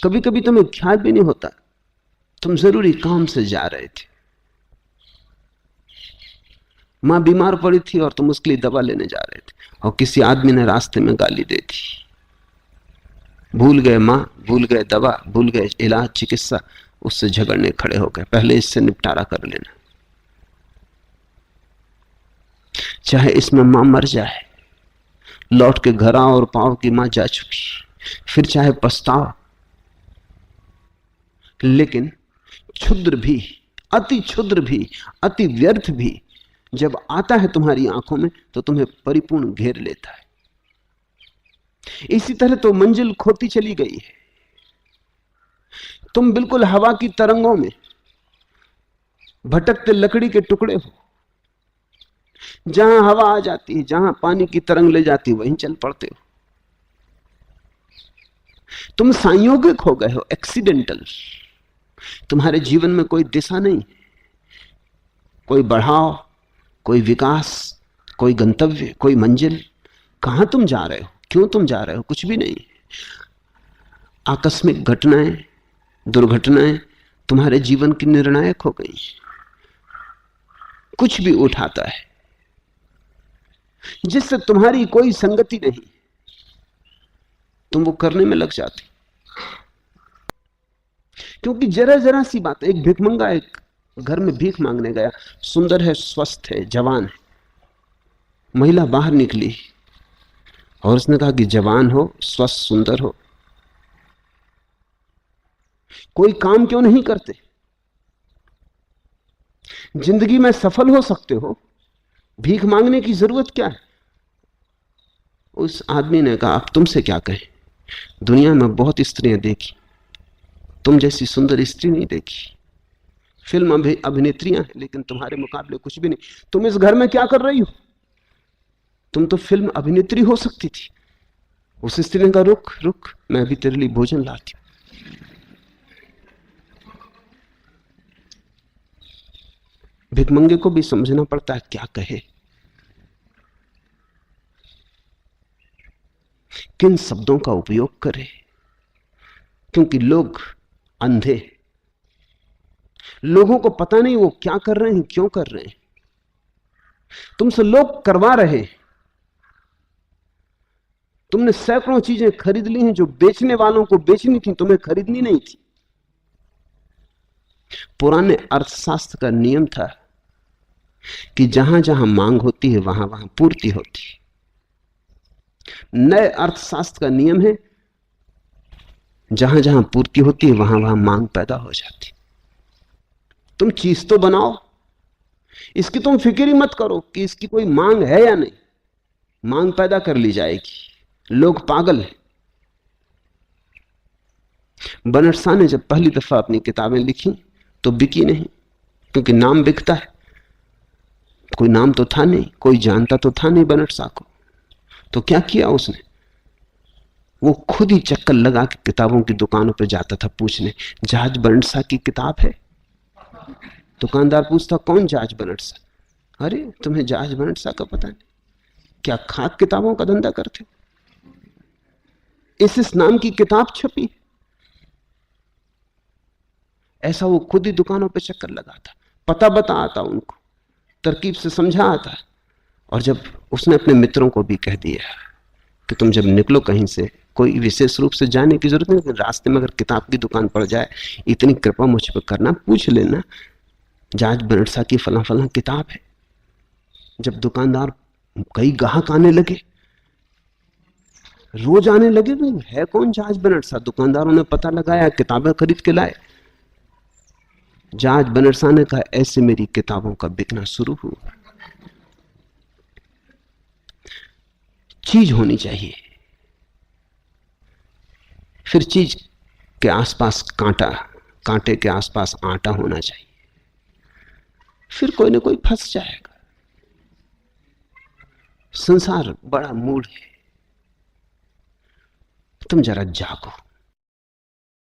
कभी कभी तुम्हें ख्याल भी नहीं होता तुम जरूरी काम से जा रहे थे, मां बीमार पड़ी थी और तुम उसके लिए दवा लेने जा रहे थे, और किसी आदमी ने रास्ते में गाली दे दी। भूल गए मां, भूल गए दवा, भूल गए इलाज चिकित्सा, उससे झगड़ने खड़े हो गए। पहले इससे निपटारा कर लेना, चाहे इसमें मां मर जाए, लौट के घर आओ और पाओ कि मां जा चुकी, फिर चाहे पछताओ। लेकिन क्षुद्र भी, अति क्षुद्र भी, अति व्यर्थ भी जब आता है तुम्हारी आंखों में तो तुम्हें परिपूर्ण घेर लेता है। इसी तरह तो मंजिल खोती चली गई है। तुम बिल्कुल हवा की तरंगों में भटकते लकड़ी के टुकड़े हो। जहां हवा आ जाती है, जहां पानी की तरंग ले जाती है, वहीं चल पड़ते हो। तुम संयोगिक हो गए हो, एक्सीडेंटल। तुम्हारे जीवन में कोई दिशा नहीं, कोई बढ़ाव, कोई विकास, कोई गंतव्य, कोई मंजिल। कहां तुम जा रहे हो, क्यों तुम जा रहे हो, कुछ भी नहीं। आकस्मिक घटनाएं, दुर्घटनाएं तुम्हारे जीवन की निर्णायक हो गई। कुछ भी उठाता है जिससे तुम्हारी कोई संगति नहीं, तुम वो करने में लग जाती। क्योंकि जरा जरा सी बात, एक भिखमंगा एक घर में भीख मांगने गया, सुंदर है, स्वस्थ है, जवान है। महिला बाहर निकली और उसने कहा कि जवान हो, स्वस्थ, सुंदर हो, कोई काम क्यों नहीं करते, जिंदगी में सफल हो सकते हो, भीख मांगने की जरूरत क्या है। उस आदमी ने कहा, अब तुमसे क्या कहें, दुनिया में बहुत स्त्रियां देखी, तुम जैसी सुंदर स्त्री नहीं देखी। फिल्म अभिनेत्रियां हैं, लेकिन तुम्हारे मुकाबले कुछ भी नहीं। तुम इस घर में क्या कर रही हो, तुम तो फिल्म अभिनेत्री हो सकती थी। उस स्त्री ने कहा, रुक रुक, मैं अभी तेरे लिए भोजन लाती हूं। भिखमंगे को भी समझना पड़ता है क्या कहे, किन शब्दों का उपयोग करे, क्योंकि लोग अंधे, लोगों को पता नहीं वो क्या कर रहे हैं, क्यों कर रहे हैं। तुमसे लोग करवा रहे हैं। तुमने सैकड़ों चीजें खरीद ली हैं जो बेचने वालों को बेचनी थी, तुम्हें खरीदनी नहीं थी। पुराने अर्थशास्त्र का नियम था कि जहां जहां मांग होती है वहां वहां पूर्ति होती है। नए अर्थशास्त्र का नियम है, जहां जहां पूर्ति होती है वहां वहां मांग पैदा हो जाती। तुम चीज तो बनाओ, इसकी तुम फिक्र ही मत करो कि इसकी कोई मांग है या नहीं, मांग पैदा कर ली जाएगी। लोग पागल हैं। बनट शाह ने जब पहली दफा अपनी किताबें लिखी तो बिकी नहीं, क्योंकि नाम बिकता है। कोई नाम तो था नहीं, कोई जानता तो था नहीं बनट शाह को। तो क्या किया उसने, वो खुद ही चक्कर लगा के किताबों की दुकानों पर जाता था पूछने, जहाज बनट शाह की किताब है। दुकानदार पूछता, कौन जहाज बनट शाह? अरे तुम्हें जहाज बनट शाह का पता नहीं, क्या खाक किताबों का धंधा करते? इस नाम की किताब छपी। ऐसा वो खुद ही दुकानों पे चक्कर लगाता, पता बता आता उनको, तरकीब से समझा आता। और जब उसने अपने मित्रों को भी कह दिया कि तुम जब निकलो कहीं से, कोई विशेष रूप से जाने की जरूरत नहीं, लेकिन रास्ते में अगर किताब की दुकान पड़ जाए, इतनी कृपा मुझ पर करना, पूछ लेना जहाज बनट शाह की फला फला किताब है। जब दुकानदार, कई ग्राहक आने लगे, रोज आने लगे, है कौन जहाज बनट शाह? दुकानदारों ने पता लगाया, किताबें खरीद के लाए। जहाज बनट शाह ने कहा, ऐसे मेरी किताबों का बिकना शुरू हुआ। चीज होनी चाहिए, फिर चीज के आसपास कांटा, कांटे के आसपास आटा होना चाहिए, फिर कोई ना कोई फंस जाएगा। संसार बड़ा मूढ़ है, तुम जरा जागो।